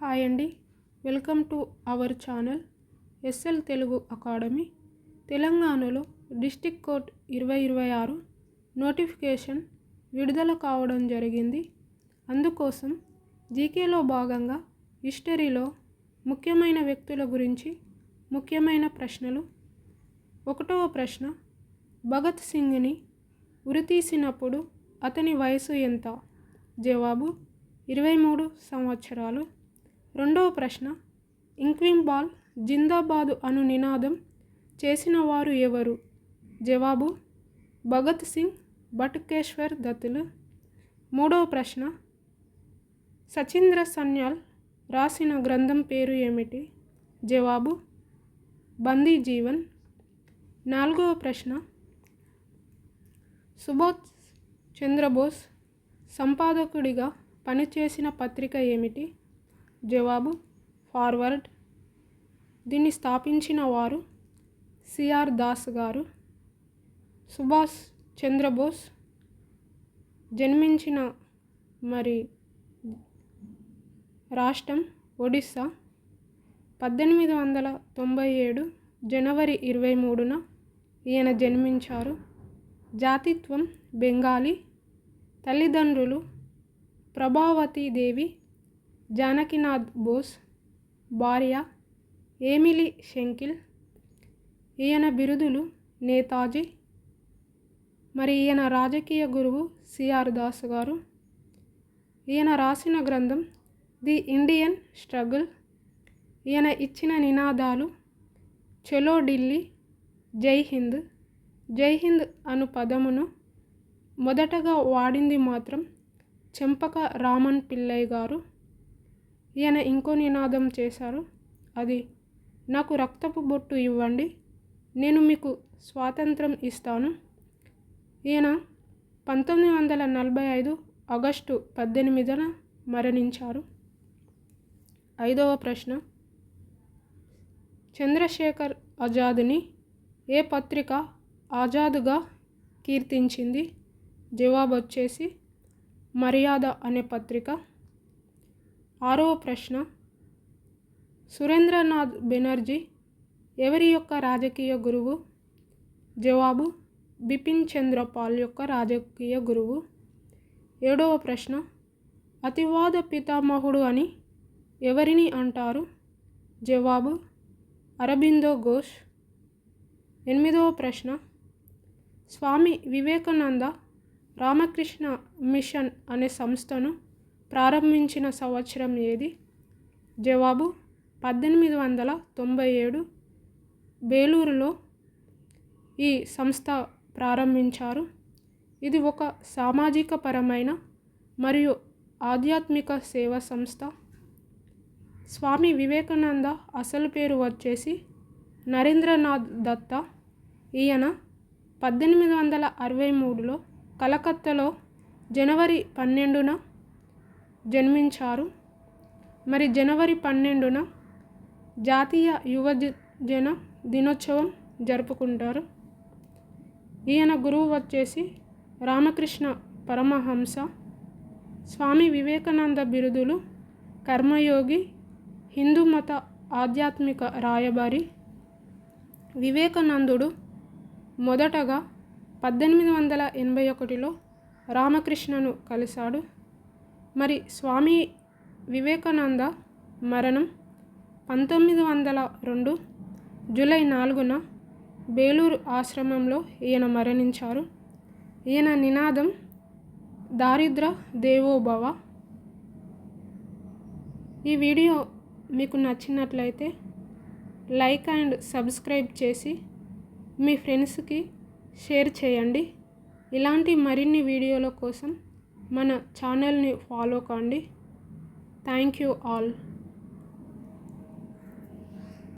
Hi అండి, welcome to our channel SL Telugu academy. తెలంగాణలో district court 2026 notification విడుదల కావడం జరిగింది. అందుకోసం జీకేలో భాగంగా హిస్టరీలో ముఖ్యమైన వ్యక్తుల గురించి ముఖ్యమైన ప్రశ్నలు. 1వ ప్రశ్న, భగత్ సింగ్ని ఉరితీసినప్పుడు అతని వయసు ఎంత? జవాబు 23 సంవత్సరాలు. 2వ ప్రశ్న, ఇంక్వింబాల్ జిందాబాదు అను నినాదం చేసిన వారు ఎవరు? జవాబు భగత్ సింగ్, బటుకేశ్వర్ దత్తులు. 3వ ప్రశ్న, సచింద్ర సన్యాల్ రాసిన గ్రంథం పేరు ఏమిటి? జవాబు బందీ జీవన్. 4వ ప్రశ్న, సుభాష్ చంద్రబోస్ సంపాదకుడిగా పనిచేసిన పత్రిక ఏమిటి? జవాబు ఫార్వర్డ్. దీన్ని స్థాపించిన వారు సిఆర్ దాస్ గారు. సుభాష్ చంద్రబోస్ జన్మించిన రాష్ట్రం ఒడిస్సా. 1897 జనవరి 23న ఈయన జన్మించారు. జాతిత్వం బెంగాలీ. తల్లిదండ్రులు ప్రభావతి దేవి, జానకినాథ్ బోస్. భార్య ఏమిలీ షెంకిల్. ఈయన బిరుదులు నేతాజీ. ఈయన రాజకీయ గురువు సిఆర్ దాస్ గారు. ఈయన రాసిన గ్రంథం ది ఇండియన్ స్ట్రగుల్. ఈయన ఇచ్చిన నినాదాలు చలో ఢిల్లీ, జై హింద్. జై హింద్ అను పదమును మొదటగా వాడింది మాత్రం చెంపక రామన్ పిల్లై గారు. ఈయన ఇంకో నినాదం చేశారు, అది నాకు రక్తపు బొట్టు ఇవ్వండి, నేను మీకు స్వాతంత్రం ఇస్తాను. ఈయన 1945 ఆగస్టు 18న మరణించారు. 5వ ప్రశ్న, చంద్రశేఖర్ ఆజాద్ని ఏ పత్రిక ఆజాద్గా కీర్తించింది? జవాబు వచ్చేసి మర్యాద అనే పత్రిక. 6వ ప్రశ్న, సురేంద్రనాథ్ బెనర్జీ ఎవరి యొక్క రాజకీయ గురువు? జవాబు బిపిన్ చంద్రపాల్ యొక్క రాజకీయ గురువు. 7వ ప్రశ్న, అతివాద పితామహుడు అని ఎవరిని అంటారు? జవాబు అరబిందో ఘోష్. 8వ ప్రశ్న, స్వామి వివేకానంద రామకృష్ణ మిషన్ అనే సంస్థను ప్రారంభించిన సంవత్సరం ఏది? జవాబు 1897 బేలూరులో ఈ సంస్థ ప్రారంభించారు. ఇది ఒక సామాజిక పరమైన మరియు ఆధ్యాత్మిక సేవా సంస్థ. స్వామి వివేకానంద అసలు పేరు వచ్చేసి నరేంద్రనాథ్ దత్తా. ఈయన 1863లో కలకత్తాలో జనవరి 12న జన్మించారు. జనవరి 12న జాతీయ యువజన దినోత్సవం జరుపుకుంటారు. ఈయన గురువు వచ్చేసి రామకృష్ణ పరమహంస. స్వామి వివేకానంద బిరుదులు కర్మయోగి, హిందూ మత ఆధ్యాత్మిక రాయబారి. వివేకానందుడు మొదటగా 1881లో రామకృష్ణను కలిశాడు. స్వామి వివేకానంద మరణం 1902 జూలై 4న బేలూరు ఆశ్రమంలో ఈయన మరణించారు. ఈయన నినాదం దారిద్ర దేవోభవ. ఈ వీడియో మీకు నచ్చినట్లయితే లైక్ అండ్ సబ్స్క్రైబ్ చేసి మీ ఫ్రెండ్స్కి షేర్ చేయండి. ఇలాంటి మరిన్ని వీడియోల కోసం మన ఛానల్ని ఫాలో కండి. Thank you all.